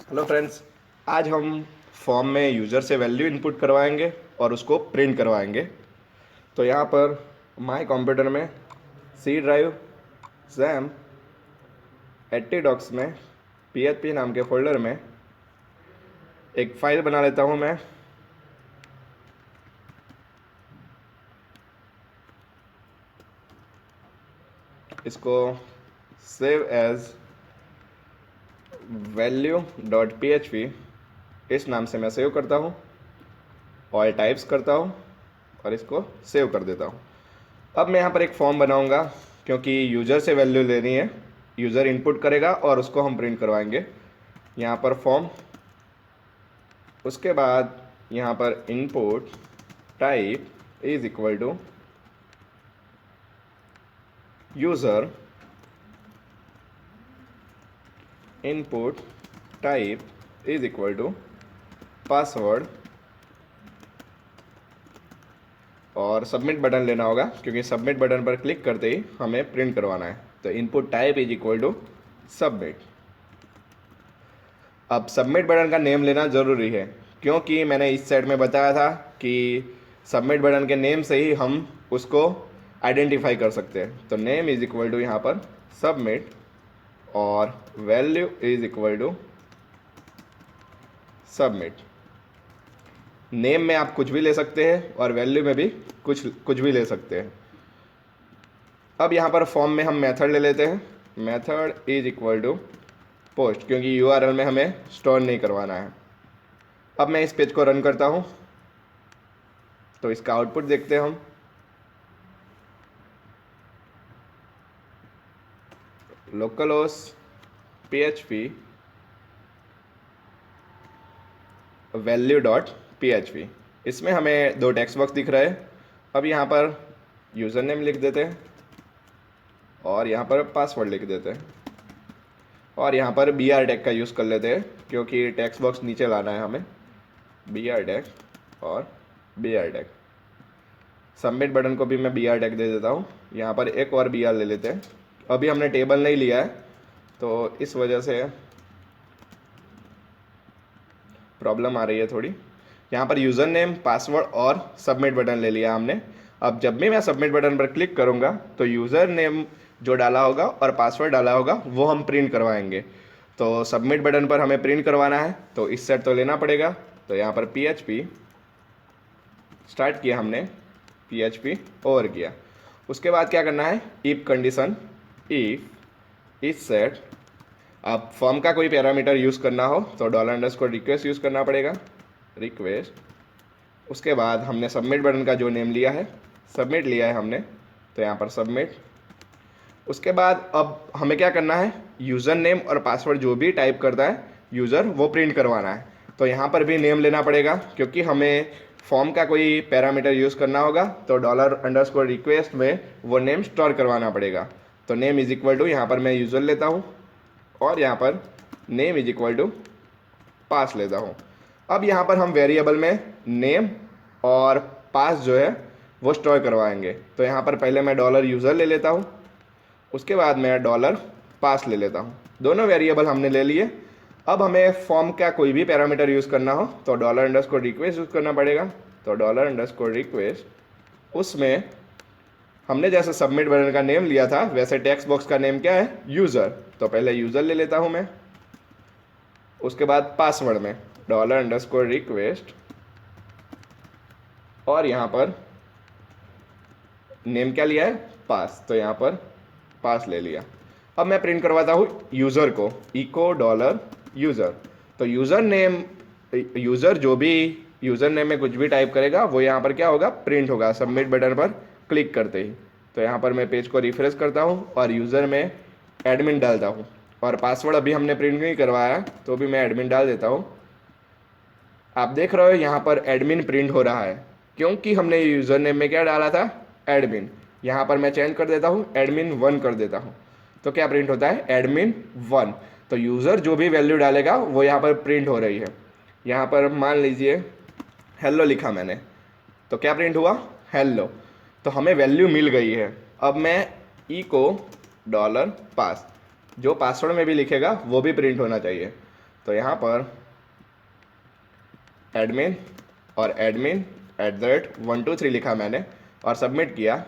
Hello friends. आज हम form में यूज़र से वैल्यू इनपुट करवाएंगे और उसको प्रिंट करवाएंगे। तो यहाँ पर माय कंप्यूटर में सी ड्राइव जैम एट्टीडॉक्स में PHP नाम के फोल्डर में एक फ़ाइल बना लेता हूँ मैं। इसको सेव एज value.php इस नाम से मैं सेव करता हूँ और टाइप्स करता हूँ और इसको सेव कर देता हूँ। अब मैं यहाँ पर एक फॉर्म बनाऊँगा क्योंकि यूज़र से वैल्यू लेनी है। यूज़र इनपुट करेगा और उसको हम प्रिंट करवाएंगे। यहाँ पर फॉर्म, उसके बाद यहाँ पर input type is equal to user, input type is equal to password और सबमिट बटन लेना होगा क्योंकि सबमिट बटन पर क्लिक करते ही हमें प्रिंट करवाना है। तो input type is equal to submit. अब सबमिट बटन का नेम लेना ज़रूरी है क्योंकि मैंने इस साइड में बताया था कि सबमिट बटन के नेम से ही हम उसको आइडेंटिफाई कर सकते हैं। तो नेम इज इक्वल टू यहाँ पर सबमिट और value is equal to submit. Name में आप कुछ भी ले सकते हैं और वैल्यू में भी कुछ भी ले सकते हैं। अब यहाँ पर फॉर्म में हम मेथड ले लेते हैं। Method is equal to post क्योंकि URL में हमें स्टोर नहीं करवाना है। अब मैं इस पेज को रन करता हूँ तो इसका आउटपुट देखते हैं हम। लोकलहोस्ट PHP value.php, इसमें हमें दो टेक्स्ट बॉक्स दिख रहे हैं। अब यहाँ पर यूज़र नेम लिख देते हैं और यहाँ पर पासवर्ड लिख देते हैं और यहाँ पर BR टैग का यूज़ कर लेते हैं क्योंकि टेक्स्ट बॉक्स नीचे लाना है हमें। BR टैग और BR टैग। सबमिट बटन को भी मैं BR टैग दे देता हूँ। यहाँ पर एक और BR ले लेते हैं। अभी हमने टेबल नहीं लिया है तो इस वजह से प्रॉब्लम आ रही है थोड़ी। यहाँ पर यूज़र नेम, पासवर्ड और सबमिट बटन ले लिया हमने। अब जब भी मैं सबमिट बटन पर क्लिक करूँगा तो यूज़र नेम जो डाला होगा और पासवर्ड डाला होगा वो हम प्रिंट करवाएंगे। तो सबमिट बटन पर हमें प्रिंट करवाना है तो इस सेट तो लेना पड़ेगा। तो यहाँ पर PHP स्टार्ट किया हमने, PHP ओवर किया। उसके बाद क्या करना है, इफ कंडीशन, इफ इस सेट। आप फॉर्म का कोई पैरामीटर यूज़ करना हो तो $_ यूज़ करना पड़ेगा, रिक्वेस्ट। उसके बाद हमने सबमिट बटन का जो नेम लिया है, सबमिट लिया है हमने, तो यहाँ पर सबमिट। उसके बाद अब हमें क्या करना है, यूज़र नेम और पासवर्ड जो भी टाइप करता है यूज़र वो प्रिंट करवाना है। तो यहाँ पर भी नेम लेना पड़ेगा क्योंकि हमें फॉर्म का कोई पैरामीटर यूज़ करना होगा तो $_ में वो नेम स्टोर करवाना पड़ेगा। तो नेम इज इक्वल टू, यहाँ पर मैं यूज़र लेता हूँ और यहाँ पर नेम इज इक्वल टू पास लेता हूँ। अब यहाँ पर हम वेरिएबल में नेम और पास जो है वो स्टोर करवाएंगे। तो यहाँ पर पहले मैं $यूज़र ले लेता हूँ, उसके बाद मैं $पास ले लेता हूँ। दोनों वेरिएबल हमने ले लिए। अब हमें फॉर्म का कोई भी पैरामीटर यूज़ करना हो तो $_ यूज़ करना पड़ेगा। तो $_ उसमें हमने जैसे सबमिट बटन का नेम लिया था वैसे टेक्स्ट बॉक्स का नेम क्या है, यूज़र। तो पहले यूज़र ले लेता हूँ मैं। उसके बाद पासवर्ड में $_ और यहाँ पर नेम क्या लिया है, पास। तो यहाँ पर पास ले लिया। अब मैं प्रिंट करवाता हूँ यूज़र को, इको $यूज़र। तो यूज़र नेम, यूज़र जो भी यूज़र नेम में कुछ भी टाइप करेगा वो यहाँ पर क्या होगा, प्रिंट होगा सबमिट बटन पर क्लिक करते ही। तो यहाँ पर मैं पेज को रिफ्रेश करता हूँ और यूज़र में एडमिन डालता हूँ और पासवर्ड अभी हमने प्रिंट नहीं करवाया तो भी मैं एडमिन डाल देता हूँ। आप देख रहे हो यहाँ पर एडमिन प्रिंट हो रहा है क्योंकि हमने यूज़र नेम में क्या डाला था, एडमिन। यहाँ पर मैं चेंज कर देता हूँ, एडमिन 1 कर देता हूँ। तो क्या प्रिंट होता है, एडमिन 1। तो यूज़र जो भी वैल्यू डालेगा वो यहाँ पर प्रिंट हो रही है। यहाँ पर मान लीजिए हेलो लिखा मैंने, तो क्या प्रिंट हुआ, हेलो। तो हमें वैल्यू मिल गई है। अब मैं इको $पास, जो पासवर्ड में भी लिखेगा वो भी प्रिंट होना चाहिए। तो यहाँ पर एडमिन और एडमिन @123 लिखा मैंने और सबमिट किया।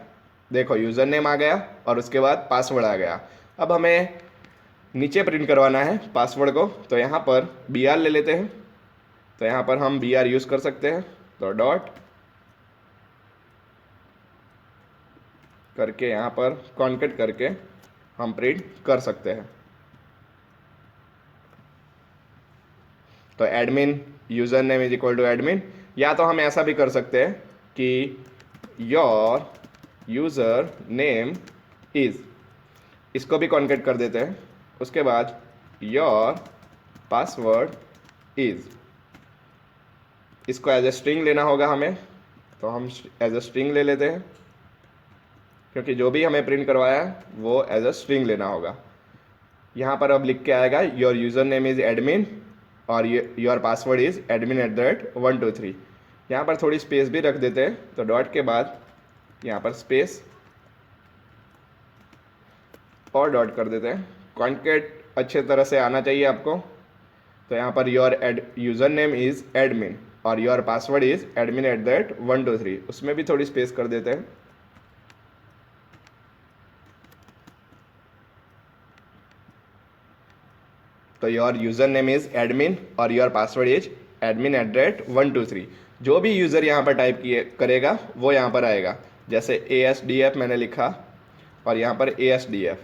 देखो यूज़र नेम आ गया और उसके बाद पासवर्ड आ गया। अब हमें नीचे प्रिंट करवाना है पासवर्ड को, तो यहाँ पर BR ले लेते हैं। तो यहाँ पर हम BR यूज़ कर सकते हैं, तो डॉट करके यहाँ पर कॉन्केट करके हम प्रिंट कर सकते हैं। तो admin user name is equal to admin, या तो हम ऐसा भी कर सकते हैं कि योर यूज़र नेम इज़, इसको भी कॉन्केट कर देते हैं। उसके बाद योर पासवर्ड इज़, इसको एज ए स्ट्रिंग लेना होगा हमें, तो हम एज ए स्ट्रिंग ले लेते हैं, क्योंकि जो भी हमें प्रिंट करवाया है वो एज ए स्ट्रिंग लेना होगा। यहाँ पर अब लिख के आएगा your user name is admin और योर पासवर्ड इज़ admin@123। यहाँ पर थोड़ी स्पेस भी रख देते हैं, तो डॉट के बाद यहाँ पर स्पेस और डॉट कर देते हैं। कॉन्केट अच्छे तरह से आना चाहिए आपको। तो यहाँ per your user name is admin और योर पासवर्ड इज़ admin@123, उसमें भी थोड़ी स्पेस कर देते हैं। तो your user name is admin और योर पासवर्ड इज admin@123। जो भी यूज़र यहाँ पर टाइप किए करेगा वो यहाँ पर आएगा। जैसे ASDF मैंने लिखा और यहाँ पर ASDF,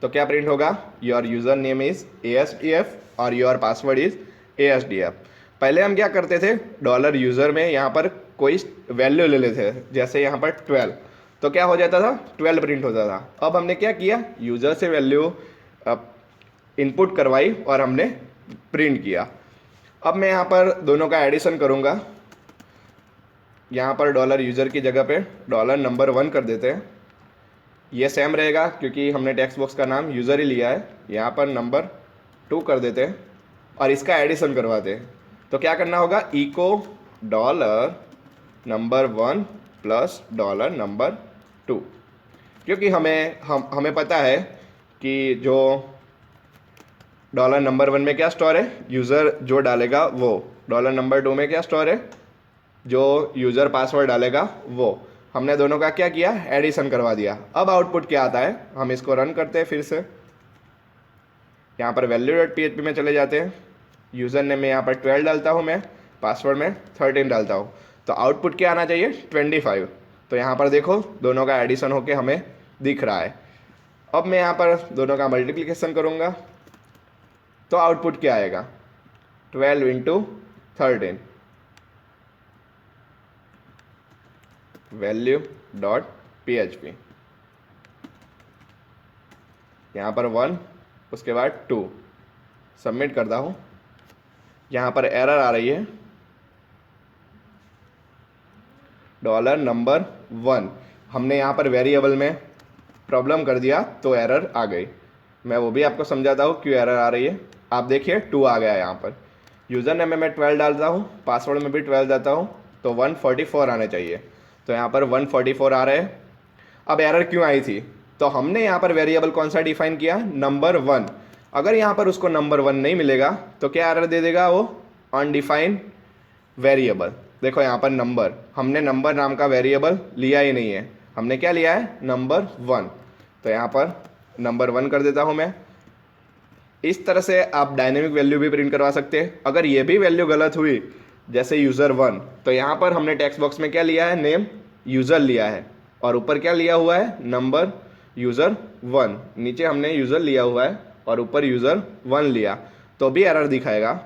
तो क्या प्रिंट होगा? Your user name is ASDF और योर पासवर्ड इज़ ASDF। पहले हम क्या करते थे, डॉलर यूज़र में यहाँ पर कोई वैल्यू ले लेते थे, जैसे यहाँ पर 12, तो क्या हो जाता था? 12 प्रिंट होता था। अब हमने क्या किया, यूज़र से वैल्यू इनपुट करवाई और हमने प्रिंट किया। अब मैं यहाँ पर दोनों का एडिशन करूँगा। यहाँ पर डॉलर यूज़र की जगह पे $1 कर देते हैं। ये सेम रहेगा क्योंकि हमने टेक्स्ट बॉक्स का नाम यूज़र ही लिया है। यहाँ पर नंबर 2 कर देते हैं और इसका एडिशन करवाते हैं। तो क्या करना होगा, इको $1 प्लस $2, क्योंकि हमें पता है कि जो $1 में क्या स्टोर है, यूज़र जो डालेगा वो। $2 में क्या स्टोर है, जो यूज़र पासवर्ड डालेगा वो। हमने दोनों का क्या किया, एडिशन करवा दिया। अब आउटपुट क्या आता है, हम इसको रन करते हैं फिर से। यहाँ पर value.php में चले जाते हैं। यूज़र नेम में यहाँ पर 12 डालता हूँ मैं, पासवर्ड में 13 डालता हूँ, तो आउटपुट क्या आना चाहिए, 25। तो यहाँ पर देखो दोनों का एडिशन होके हमें दिख रहा है। अब मैं यहाँ पर दोनों का मल्टीप्लिकेशन करूँगा, तो आउटपुट क्या आएगा, 12 × 13 value.php। यहाँ पर 1, उसके बाद 2, सबमिट करता हूँ। यहाँ पर एरर आ रही है, $1। हमने यहाँ पर वेरिएबल में प्रॉब्लम कर दिया तो एरर आ गई। मैं वो भी आपको समझाता हूँ क्यों एरर आ रही है। आप देखिए 2 आ गया यहाँ पर। यूज़र नेम में मैं 12 डालता हूँ, पासवर्ड में भी 12 डालता हूँ, तो 144 आने चाहिए। तो यहाँ पर 144 आ रहे हैं। अब एरर क्यों आई थी, तो हमने यहाँ पर वेरिएबल कौन सा डिफाइन किया, नंबर 1। अगर यहाँ पर उसको नंबर 1 नहीं मिलेगा तो क्या एरर दे देगा वो, अनडिफाइंड वेरिएबल। देखो यहाँ पर नंबर, हमने नंबर नाम का वेरिएबल लिया ही नहीं है, हमने क्या लिया है, नंबर 1। तो यहाँ पर नंबर 1 कर देता हूँ मैं। इस तरह से आप डायनेमिक वैल्यू भी प्रिंट करवा सकते हैं। अगर ये भी वैल्यू गलत हुई, जैसे यूज़र 1, तो यहाँ पर हमने टेक्स्ट बॉक्स में क्या लिया है, नेम यूज़र लिया है और ऊपर क्या लिया हुआ है, नंबर यूज़र 1। नीचे हमने यूज़र लिया हुआ है और ऊपर यूज़र 1 लिया, तो भी एरर दिखाएगा,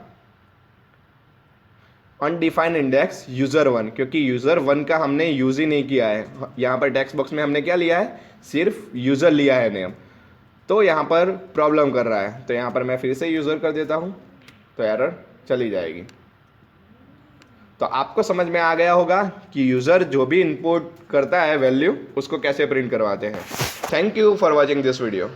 अनडिफाइंड इंडेक्स यूज़र 1, क्योंकि यूज़र 1 का हमने यूज़ ही नहीं किया है। यहाँ पर टेक्स्ट बॉक्स में हमने क्या लिया है, सिर्फ यूज़र लिया है नेम, तो यहाँ पर प्रॉब्लम कर रहा है। तो यहाँ पर मैं फिर से यूज़र कर देता हूँ, तो एरर चली जाएगी। तो आपको समझ में आ गया होगा कि यूज़र जो भी इनपुट करता है वैल्यू, उसको कैसे प्रिंट करवाते हैं। Thank you for watching this video.